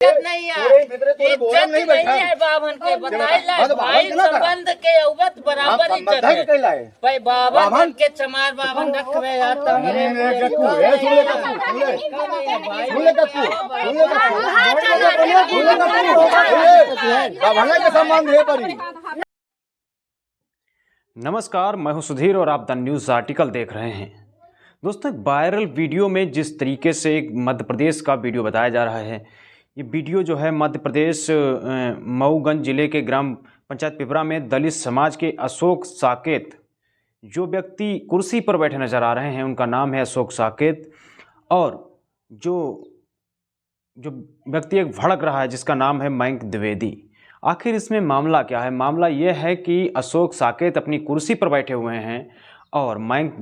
नहीं है, इज्जत नहीं है बाभन के बताइला भाई संबंध के उगत बराबर इज्जत है भाई बाभन के चमार बाभन रखवे आता नमस्कार, मैं हूं सुधीर और आप द न्यूज़ आर्टिकल देख रहे हैं। दोस्तों, वायरल वीडियो में जिस तरीके से एक मध्य प्रदेश का वीडियो बताया जा रहा है, ये वीडियो जो है मध्य प्रदेश मऊगंज जिले के ग्राम पंचायत पिपरा में दलित समाज के अशोक साकेत, जो व्यक्ति कुर्सी पर बैठे नजर आ रहे हैं, उनका नाम है अशोक साकेत। और जो व्यक्ति एक भड़क रहा है जिसका नाम है मयंक द्विवेदी। आखिर इसमें मामला क्या है? मामला यह है कि अशोक साकेत अपनी कुर्सी पर बैठे हुए हैं और मयंक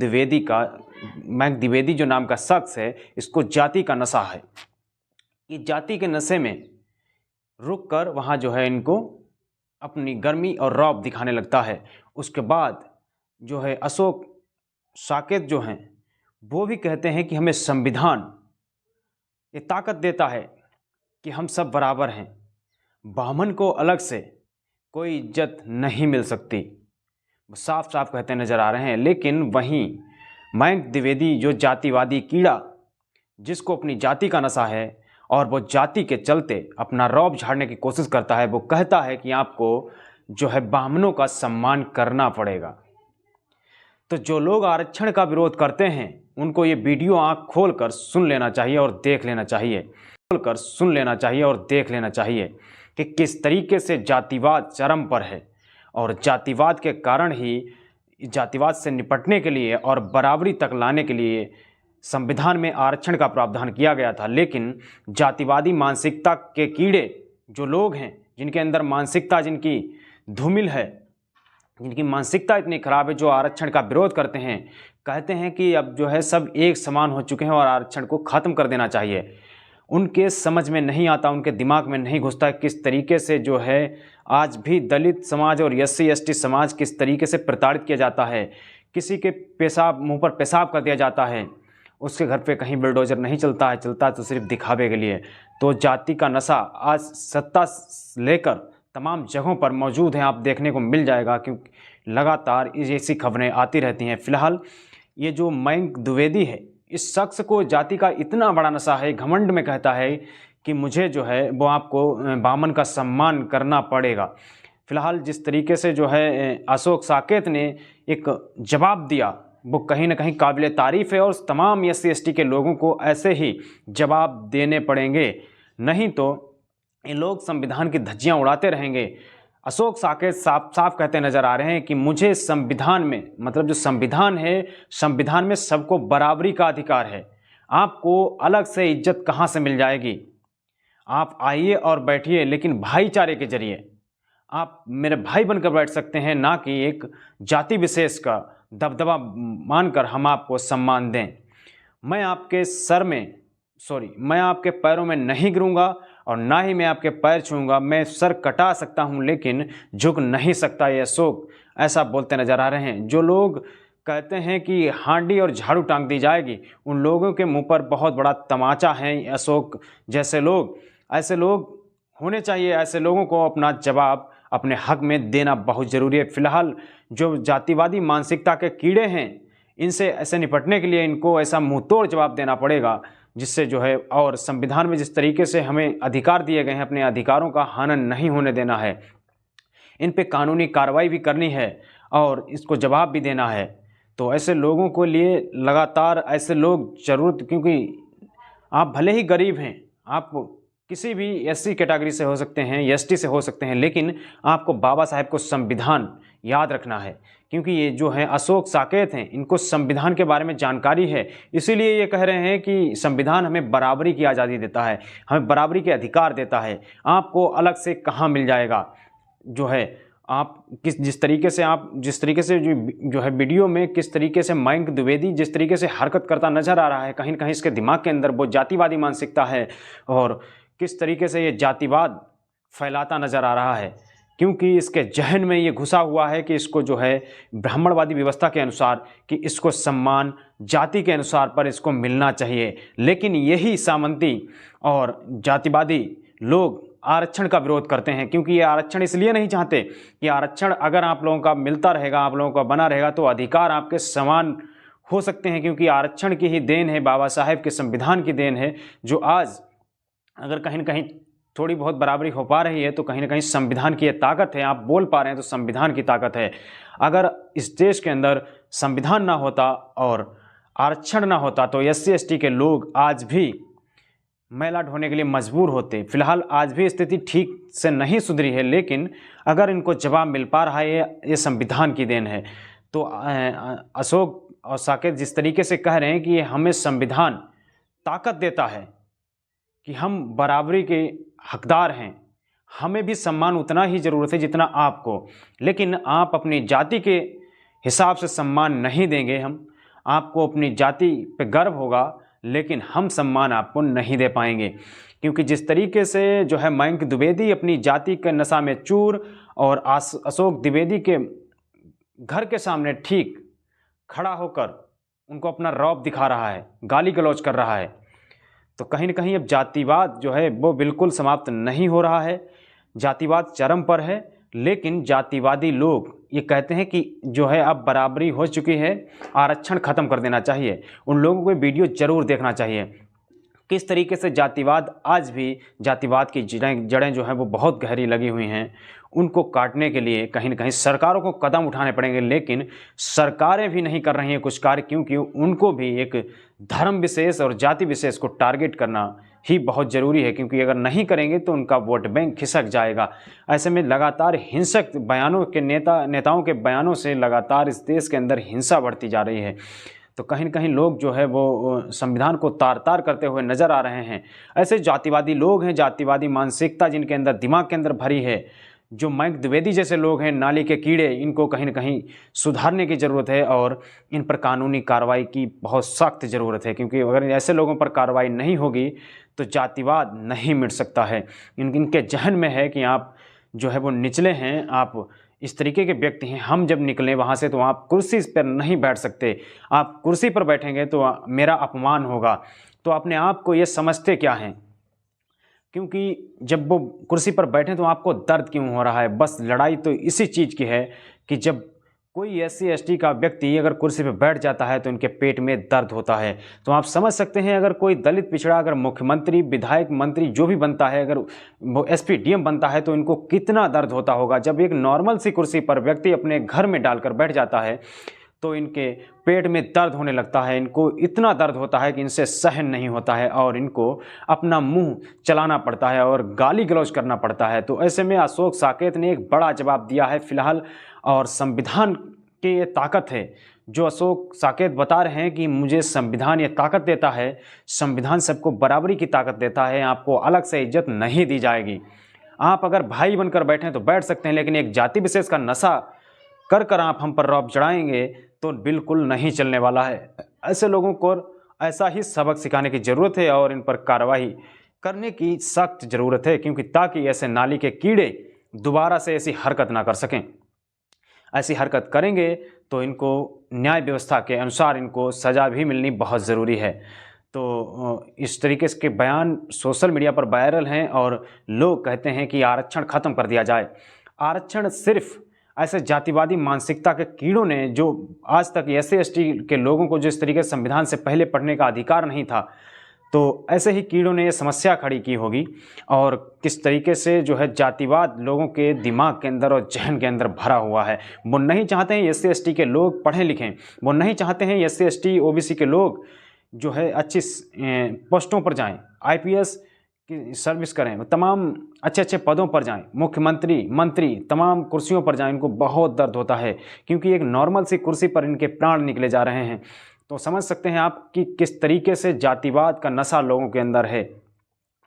द्विवेदी जो नाम का शख्स है, इसको जाति का नशा है। ये जाति के नशे में रुक कर वहाँ जो है इनको अपनी गर्मी और रौब दिखाने लगता है। उसके बाद जो है अशोक साकेत जो हैं वो भी कहते हैं कि हमें संविधान ये ताकत देता है कि हम सब बराबर हैं, ब्राह्मण को अलग से कोई इज्जत नहीं मिल सकती, साफ साफ कहते नज़र आ रहे हैं। लेकिन वहीं मयंक द्विवेदी जो जातिवादी कीड़ा, जिसको अपनी जाति का नशा है और वो जाति के चलते अपना रौब झाड़ने की कोशिश करता है, वो कहता है कि आपको जो है ब्राह्मणों का सम्मान करना पड़ेगा। तो जो लोग आरक्षण का विरोध करते हैं उनको ये वीडियो आँख खोल कर सुन लेना चाहिए और देख लेना चाहिए कि किस तरीके से जातिवाद चरम पर है। और जातिवाद के कारण ही जातिवाद से निपटने के लिए और बराबरी तक लाने के लिए संविधान में आरक्षण का प्रावधान किया गया था। लेकिन जातिवादी मानसिकता के कीड़े जो लोग हैं, जिनके अंदर मानसिकता, जिनकी धूमिल है, जिनकी मानसिकता इतनी खराब है, जो आरक्षण का विरोध करते हैं, कहते हैं कि अब जो है सब एक समान हो चुके हैं और आरक्षण को ख़त्म कर देना चाहिए। उनके समझ में नहीं आता, उनके दिमाग में नहीं घुसता किस तरीके से जो है आज भी दलित समाज और SC ST समाज किस तरीके से प्रताड़ित किया जाता है। किसी के मुंह पर पेशाब कर दिया जाता है, उसके घर पे कहीं बुलडोजर नहीं चलता है तो सिर्फ दिखावे के लिए। तो जाति का नशा आज सत्ता लेकर तमाम जगहों पर मौजूद है, आप देखने को मिल जाएगा, क्योंकि लगातार ऐसी खबरें आती रहती हैं। फिलहाल ये जो मयंक द्विवेदी है, इस शख्स को जाति का इतना बड़ा नशा है, घमंड में कहता है कि मुझे जो है वो आपको ब्राह्मण का सम्मान करना पड़ेगा। फिलहाल जिस तरीके से जो है अशोक साकेत ने एक जवाब दिया, वो कहीं ना कहीं काबिल तारीफ़ है और तमाम SC ST के लोगों को ऐसे ही जवाब देने पड़ेंगे, नहीं तो ये लोग संविधान की धज्जियां उड़ाते रहेंगे। अशोक साकेत साफ साफ कहते नज़र आ रहे हैं कि मुझे संविधान में, मतलब जो संविधान है, संविधान में सबको बराबरी का अधिकार है, आपको अलग से इज्जत कहाँ से मिल जाएगी? आप आइए और बैठिए, लेकिन भाईचारे के जरिए आप मेरे भाई बनकर बैठ सकते हैं, ना कि एक जाति विशेष का दबदबा मानकर हम आपको सम्मान दें। मैं आपके पैरों में नहीं गिरूंगा और ना ही मैं आपके पैर छूऊंगा। मैं सर कटा सकता हूं लेकिन झुक नहीं सकता, ये अशोक ऐसा बोलते नजर आ रहे हैं। जो लोग कहते हैं कि हांडी और झाड़ू टांग दी जाएगी, उन लोगों के मुंह पर बहुत बड़ा तमाचा है। अशोक जैसे लोग, ऐसे लोग होने चाहिए। ऐसे लोगों को अपना जवाब अपने हक में देना बहुत ज़रूरी है। फिलहाल जो जातिवादी मानसिकता के कीड़े हैं, इनसे ऐसे निपटने के लिए इनको ऐसा मुंहतोड़ जवाब देना पड़ेगा, जिससे जो है, और संविधान में जिस तरीके से हमें अधिकार दिए गए हैं, अपने अधिकारों का हनन नहीं होने देना है। इन पे कानूनी कार्रवाई भी करनी है और इसको जवाब भी देना है। तो ऐसे लोगों को लिए लगातार ऐसे लोग ज़रूरत, क्योंकि आप भले ही गरीब हैं, आप किसी भी SC कैटेगरी से हो सकते हैं, ST से हो सकते हैं, लेकिन आपको बाबा साहेब को संविधान याद रखना है। क्योंकि ये जो है अशोक साकेत हैं, इनको संविधान के बारे में जानकारी है, इसीलिए ये कह रहे हैं कि संविधान हमें बराबरी की आज़ादी देता है, हमें बराबरी के अधिकार देता है, आपको अलग से कहाँ मिल जाएगा। जो है आप जिस तरीके से जो है वीडियो में किस तरीके से मयंक द्विवेदी जिस तरीके से हरकत करता नज़र आ रहा है, कहीं ना कहीं इसके दिमाग के अंदर वो जातिवादी मानसिकता है और किस तरीके से ये जातिवाद फैलाता नज़र आ रहा है, क्योंकि इसके जहन में ये घुसा हुआ है कि इसको जो है ब्राह्मणवादी व्यवस्था के अनुसार कि इसको सम्मान जाति के अनुसार पर इसको मिलना चाहिए। लेकिन यही सामंती और जातिवादी लोग आरक्षण का विरोध करते हैं, क्योंकि ये आरक्षण इसलिए नहीं चाहते कि आरक्षण अगर आप लोगों का मिलता रहेगा, आप लोगों का बना रहेगा, तो अधिकार आपके समान हो सकते हैं, क्योंकि आरक्षण की ही देन है, बाबा साहेब के संविधान की देन है, जो आज अगर कहीं न कहीं थोड़ी बहुत बराबरी हो पा रही है तो कहीं ना कहीं संविधान की ये ताकत है। आप बोल पा रहे हैं तो संविधान की ताकत है। अगर इस देश के अंदर संविधान ना होता और आरक्षण ना होता तो SC ST के लोग आज भी मैला ढोने के लिए मजबूर होते। फिलहाल आज भी स्थिति ठीक से नहीं सुधरी है, लेकिन अगर इनको जवाब मिल पा रहा है, ये संविधान की देन है। तो अशोक और साकेत जिस तरीके से कह रहे हैं कि हमें संविधान ताकत देता है कि हम बराबरी के हकदार हैं, हमें भी सम्मान उतना ही ज़रूरत है जितना आपको, लेकिन आप अपनी जाति के हिसाब से सम्मान नहीं देंगे। हम आपको अपनी जाति पे गर्व होगा, लेकिन हम सम्मान आपको नहीं दे पाएंगे, क्योंकि जिस तरीके से जो है मयंक द्विवेदी अपनी जाति के नशा में चूर और अशोक द्विवेदी के घर के सामने ठीक खड़ा होकर उनको अपना रौब दिखा रहा है, गाली गलौज कर रहा है, तो कहीं न कहीं अब जातिवाद जो है वो बिल्कुल समाप्त नहीं हो रहा है। जातिवाद चरम पर है, लेकिन जातिवादी लोग ये कहते हैं कि जो है अब बराबरी हो चुकी है, आरक्षण ख़त्म कर देना चाहिए। उन लोगों को वीडियो ज़रूर देखना चाहिए किस तरीके से जातिवाद आज भी, जातिवाद की जड़ें जो हैं वो बहुत गहरी लगी हुई हैं। उनको काटने के लिए कहीं न कहीं सरकारों को कदम उठाने पड़ेंगे, लेकिन सरकारें भी नहीं कर रही हैं कुछ कार्य, क्योंकि उनको भी एक धर्म विशेष और जाति विशेष को टारगेट करना ही बहुत ज़रूरी है, क्योंकि अगर नहीं करेंगे तो उनका वोट बैंक खिसक जाएगा। ऐसे में लगातार हिंसक बयानों के नेताओं के बयानों से लगातार इस देश के अंदर हिंसा बढ़ती जा रही है। तो कहीं न कहीं लोग जो है वो संविधान को तार-तार करते हुए नज़र आ रहे हैं। ऐसे जातिवादी लोग हैं, जातिवादी मानसिकता जिनके अंदर, दिमाग के अंदर भरी है, जो मयंक द्विवेदी जैसे लोग हैं, नाली के कीड़े, इनको कहीं न कहीं सुधारने की ज़रूरत है और इन पर कानूनी कार्रवाई की बहुत सख्त ज़रूरत है, क्योंकि अगर ऐसे लोगों पर कार्रवाई नहीं होगी तो जातिवाद नहीं मिट सकता है। इनके जहन में है कि आप जो है वो निचले हैं, आप इस तरीके के व्यक्ति हैं, हम जब निकलें वहाँ से तो आप कुर्सी पर नहीं बैठ सकते, आप कुर्सी पर बैठेंगे तो मेरा अपमान होगा। तो अपने आप को ये समझते क्या हैं? क्योंकि जब वो कुर्सी पर बैठे तो आपको दर्द क्यों हो रहा है? बस लड़ाई तो इसी चीज़ की है कि जब कोई SC ST का व्यक्ति अगर कुर्सी पर बैठ जाता है तो उनके पेट में दर्द होता है। तो आप समझ सकते हैं, अगर कोई दलित पिछड़ा अगर मुख्यमंत्री, विधायक, मंत्री जो भी बनता है, अगर वो SP DM बनता है तो इनको कितना दर्द होता होगा। जब एक नॉर्मल सी कुर्सी पर व्यक्ति अपने घर में डालकर बैठ जाता है तो इनके पेट में दर्द होने लगता है, इनको इतना दर्द होता है कि इनसे सहन नहीं होता है और इनको अपना मुंह चलाना पड़ता है और गाली गलौज करना पड़ता है। तो ऐसे में अशोक साकेत ने एक बड़ा जवाब दिया है फिलहाल, और संविधान की ये ताकत है जो अशोक साकेत बता रहे हैं कि मुझे संविधान ये ताकत देता है, संविधान सबको बराबरी की ताकत देता है, आपको अलग से इज्जत नहीं दी जाएगी। आप अगर भाई बनकर बैठें तो बैठ सकते हैं, लेकिन एक जाति विशेष का नशा कर कर आप हम पर रौब चढ़ाएंगे तो बिल्कुल नहीं चलने वाला है। ऐसे लोगों को ऐसा ही सबक सिखाने की ज़रूरत है और इन पर कार्रवाई करने की सख्त ज़रूरत है, क्योंकि ताकि ऐसे नाली के कीड़े दोबारा से ऐसी हरकत ना कर सकें। ऐसी हरकत करेंगे तो इनको न्याय व्यवस्था के अनुसार इनको सज़ा भी मिलनी बहुत ज़रूरी है। तो इस तरीके के बयान सोशल मीडिया पर वायरल हैं और लोग कहते हैं कि आरक्षण ख़त्म कर दिया जाए। आरक्षण सिर्फ ऐसे जातिवादी मानसिकता के कीड़ों ने, जो आज तक SC ST के लोगों को जिस तरीके से संविधान से पहले पढ़ने का अधिकार नहीं था, तो ऐसे ही कीड़ों ने ये समस्या खड़ी की होगी। और किस तरीके से जो है जातिवाद लोगों के दिमाग के अंदर और जहन के अंदर भरा हुआ है। वो नहीं चाहते हैं SC ST के लोग पढ़ें लिखें, वो नहीं चाहते हैं SC ST OBC के लोग जो है अच्छी पोस्टों पर जाएं, IPS की सर्विस करें, तमाम अच्छे अच्छे पदों पर जाएं, मुख्यमंत्री, मंत्री, तमाम कुर्सियों पर जाएं। इनको बहुत दर्द होता है, क्योंकि एक नॉर्मल सी कुर्सी पर इनके प्राण निकले जा रहे हैं। तो समझ सकते हैं आप कि किस तरीके से जातिवाद का नशा लोगों के अंदर है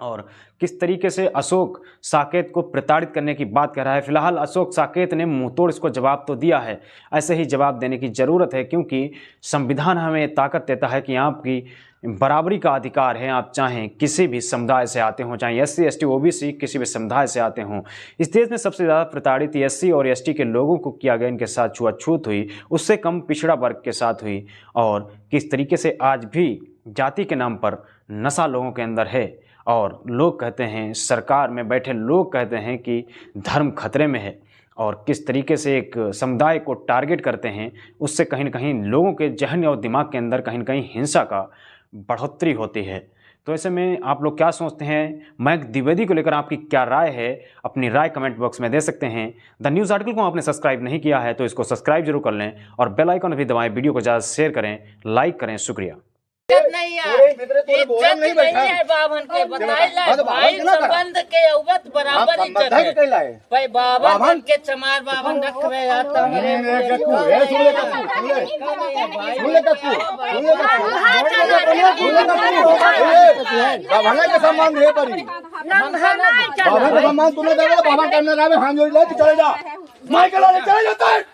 और किस तरीके से अशोक साकेत को प्रताड़ित करने की बात कर रहा है। फिलहाल अशोक साकेत ने मुंहतोड़ इसको जवाब तो दिया है, ऐसे ही जवाब देने की ज़रूरत है, क्योंकि संविधान हमें ताकत देता है कि आपकी बराबरी का अधिकार है। आप चाहें किसी भी समुदाय से आते हों, चाहे SC ST OBC किसी भी समुदाय से आते हों। इस देश में सबसे ज़्यादा प्रताड़ित SC और ST के लोगों को किया गया, इनके साथ छुआछूत हुई, उससे कम पिछड़ा वर्ग के साथ हुई। और किस तरीके से आज भी जाति के नाम पर नशा लोगों के अंदर है। और लोग कहते हैं, सरकार में बैठे लोग कहते हैं कि धर्म खतरे में है और किस तरीके से एक समुदाय को टारगेट करते हैं, उससे कहीं न कहीं लोगों के जहन और दिमाग के अंदर कहीं न कहीं हिंसा का बढ़ोतरी होती है। तो ऐसे में आप लोग क्या सोचते हैं? मयंक द्विवेदी को लेकर आपकी क्या राय है? अपनी राय कमेंट बॉक्स में दे सकते हैं। द न्यूज़ आर्टिकल को आपने सब्सक्राइब नहीं किया है तो इसको सब्सक्राइब जरूर कर लें और बेल आइकन भी दबाएं। वीडियो को ज़्यादा शेयर करें, लाइक करें। शुक्रिया। नहीं है, इज्जत नहीं है बाभन के बताइला भाई संबंध के औवत बराबर इज्जत है भाई बाभन के चमार बाभन रखवे आता बाभन के सम्मान है परी बाभन का सम्मान तूने देगा बाभन करने रहा है हां जोड़ ले चले जा माइकल चले जाता है।